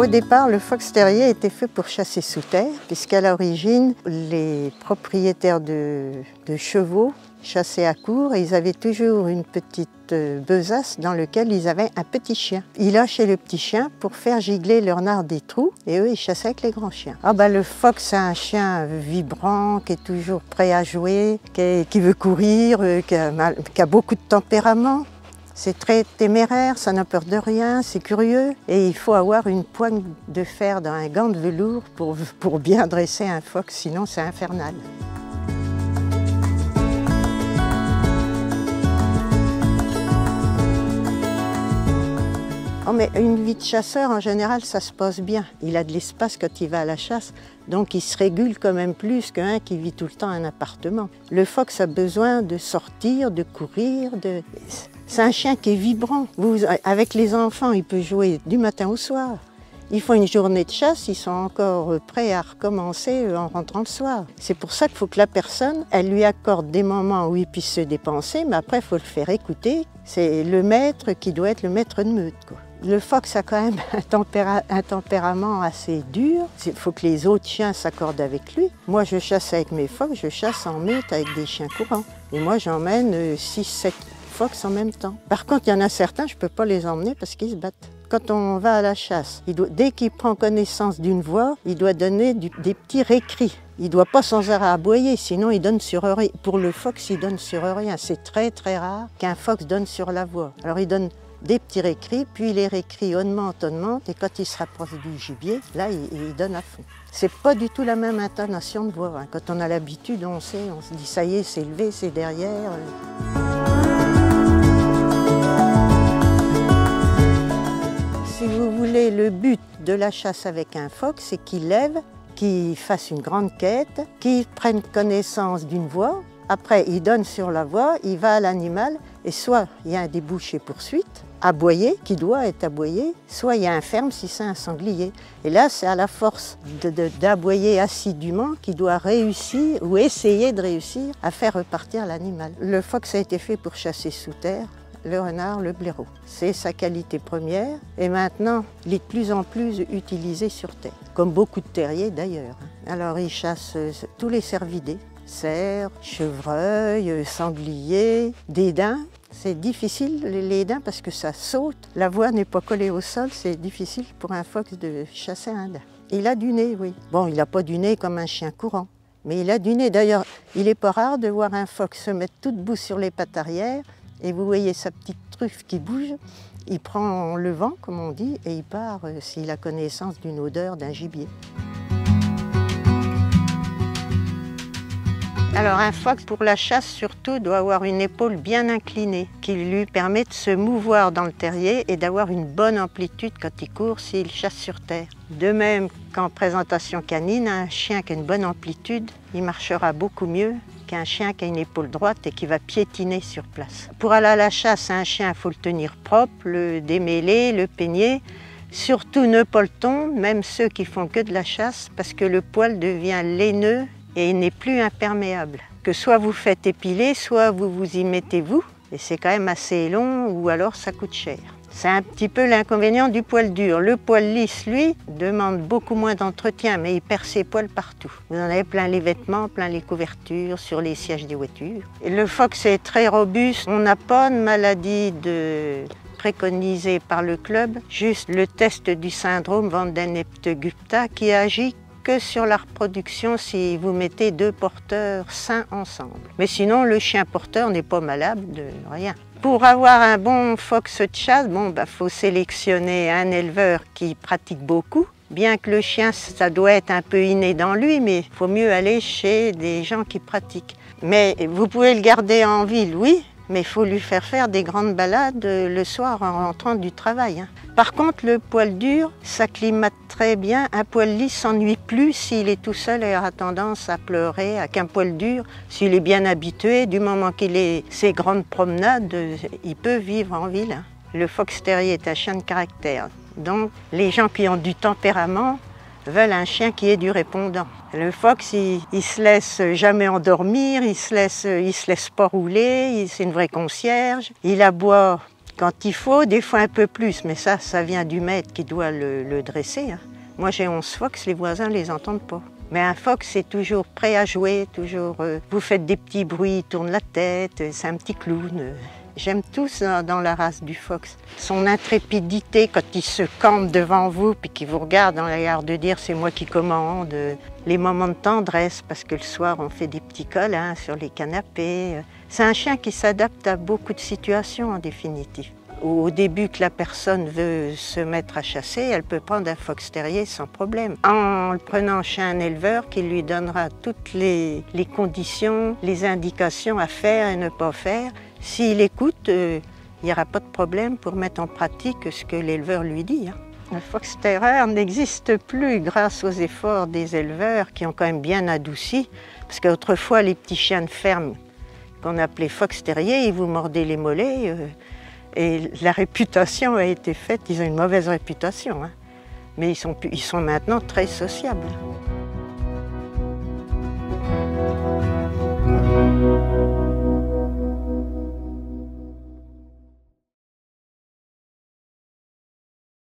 Au départ, le fox terrier était fait pour chasser sous terre, puisqu'à l'origine, les propriétaires de chevaux chassaient à court et ils avaient toujours une petite besace dans laquelle ils avaient un petit chien. Ils lâchaient le petit chien pour faire gigler leur nard des trous et eux, ils chassaient avec les grands chiens. Ah ben, le fox, c'est un chien vibrant, qui est toujours prêt à jouer, qui veut courir, qui a beaucoup de tempérament. C'est très téméraire, ça n'a peur de rien, c'est curieux. Et il faut avoir une poigne de fer dans un gant de velours pour bien dresser un phoque, sinon c'est infernal. Oh, mais une vie de chasseur, en général, ça se passe bien. Il a de l'espace quand il va à la chasse, donc il se régule quand même plus qu'un qui vit tout le temps à un appartement. Le phoque a besoin de sortir, de courir, C'est un chien qui est vibrant. Avec les enfants, il peut jouer du matin au soir. Ils font une journée de chasse, ils sont encore prêts à recommencer en rentrant le soir. C'est pour ça qu'il faut que la personne, elle lui accorde des moments où il puisse se dépenser, mais après, il faut le faire écouter. C'est le maître qui doit être le maître de meute, quoi. Le fox a quand même un tempérament assez dur. Il faut que les autres chiens s'accordent avec lui. Moi, je chasse avec mes phoques, je chasse en meute avec des chiens courants. Et moi, j'emmène 6-7 phoques en même temps. Par contre, il y en a certains, je ne peux pas les emmener parce qu'ils se battent. Quand on va à la chasse, dès qu'il prend connaissance d'une voix, il doit donner des petits récrits. Il ne doit pas sans arrêt aboyer, sinon il donne sur rien. Pour le fox, il donne sur rien. C'est très très rare qu'un fox donne sur la voix. Alors il donne des petits récrits, puis les récrits augmentent, et quand il se rapproche du gibier, là, il donne à fond. C'est pas du tout la même intonation de voix. Quand on a l'habitude, on sait, on se dit ça y est, c'est levé, c'est derrière. Si vous voulez, le but de la chasse avec un phoque, c'est qu'il lève, qu'il fasse une grande quête, qu'il prenne connaissance d'une voix. Après, il donne sur la voix, il va à l'animal, et soit il y a un débouché poursuite, aboyer, qui doit être aboyé, soit il y a un ferme si c'est un sanglier. Et là, c'est à la force d'aboyer assidûment qu'il doit réussir, ou essayer de réussir, à faire repartir l'animal. Le phoque a été fait pour chasser sous terre, le renard, le blaireau. C'est sa qualité première, et maintenant, il est de plus en plus utilisé sur terre, comme beaucoup de terriers d'ailleurs. Alors, il chasse tous les cervidés. Cerfs, chevreuils, sangliers, des daims. C'est difficile les daims parce que ça saute. La voix n'est pas collée au sol, c'est difficile pour un phoque de chasser un daim. Il a du nez, oui. Bon, il n'a pas du nez comme un chien courant, mais il a du nez. D'ailleurs, il n'est pas rare de voir un phoque se mettre tout debout sur les pattes arrière et vous voyez sa petite truffe qui bouge. Il prend le vent, comme on dit, et il part s'il a connaissance d'une odeur d'un gibier. Alors un phoque pour la chasse surtout doit avoir une épaule bien inclinée qui lui permet de se mouvoir dans le terrier et d'avoir une bonne amplitude quand il court s'il chasse sur terre. De même qu'en présentation canine, un chien qui a une bonne amplitude, il marchera beaucoup mieux qu'un chien qui a une épaule droite et qui va piétiner sur place. Pour aller à la chasse, un chien, il faut le tenir propre, le démêler, le peigner. Surtout ne pas le tondre, même ceux qui font que de la chasse, parce que le poil devient laineux et n'est plus imperméable. Que soit vous faites épiler, soit vous vous y mettez vous, et c'est quand même assez long, ou alors ça coûte cher. C'est un petit peu l'inconvénient du poil dur. Le poil lisse, lui, demande beaucoup moins d'entretien, mais il perd ses poils partout. Vous en avez plein les vêtements, plein les couvertures, sur les sièges des voitures. Et le phoque, c'est très robuste. On n'a pas de maladie préconisée par le club, juste le test du syndrome Vandenepte-Gupta qui agit que sur la reproduction si vous mettez deux porteurs sains ensemble. Mais sinon, le chien porteur n'est pas malade de rien. Pour avoir un bon phoque de chasse, faut sélectionner un éleveur qui pratique beaucoup. Bien que le chien, ça doit être un peu inné dans lui, mais il faut mieux aller chez des gens qui pratiquent. Mais vous pouvez le garder en ville, oui, mais il faut lui faire des grandes balades le soir en rentrant du travail. Par contre, le poil dur s'acclimate très bien. Un poil lisse s'ennuie plus s'il est tout seul et aura tendance à pleurer. Qu'un poil dur, s'il est bien habitué, du moment qu'il ait ses grandes promenades, il peut vivre en ville. Le fox terrier est un chien de caractère. Donc, les gens qui ont du tempérament veulent un chien qui ait du répondant. Le fox, il se laisse jamais endormir, il se laisse pas rouler, c'est une vraie concierge. Il aboie Quand il faut, des fois un peu plus, mais ça vient du maître qui doit le dresser. Moi j'ai 11 phoques, les voisins ne les entendent pas. Mais un phoque, c'est toujours prêt à jouer, toujours. Vous faites des petits bruits, il tourne la tête, c'est un petit clown. J'aime tout ça dans la race du phoque. Son intrépidité quand il se campe devant vous puis qu'il vous regarde dans l'air de dire c'est moi qui commande. Les moments de tendresse parce que le soir on fait des petits câlins sur les canapés. C'est un chien qui s'adapte à beaucoup de situations en définitive. Au début que la personne veut se mettre à chasser, elle peut prendre un fox terrier sans problème. En le prenant chez un éleveur qui lui donnera toutes les conditions, les indications à faire et ne pas faire. S'il écoute, il n'y aura pas de problème pour mettre en pratique ce que l'éleveur lui dit. Le fox terrier n'existe plus grâce aux efforts des éleveurs qui ont quand même bien adouci. Parce qu'autrefois, les petits chiens de ferme qu'on appelait fox terrier, ils vous mordaient les mollets. Et la réputation a été faite, ils ont une mauvaise réputation, mais ils sont maintenant très sociables.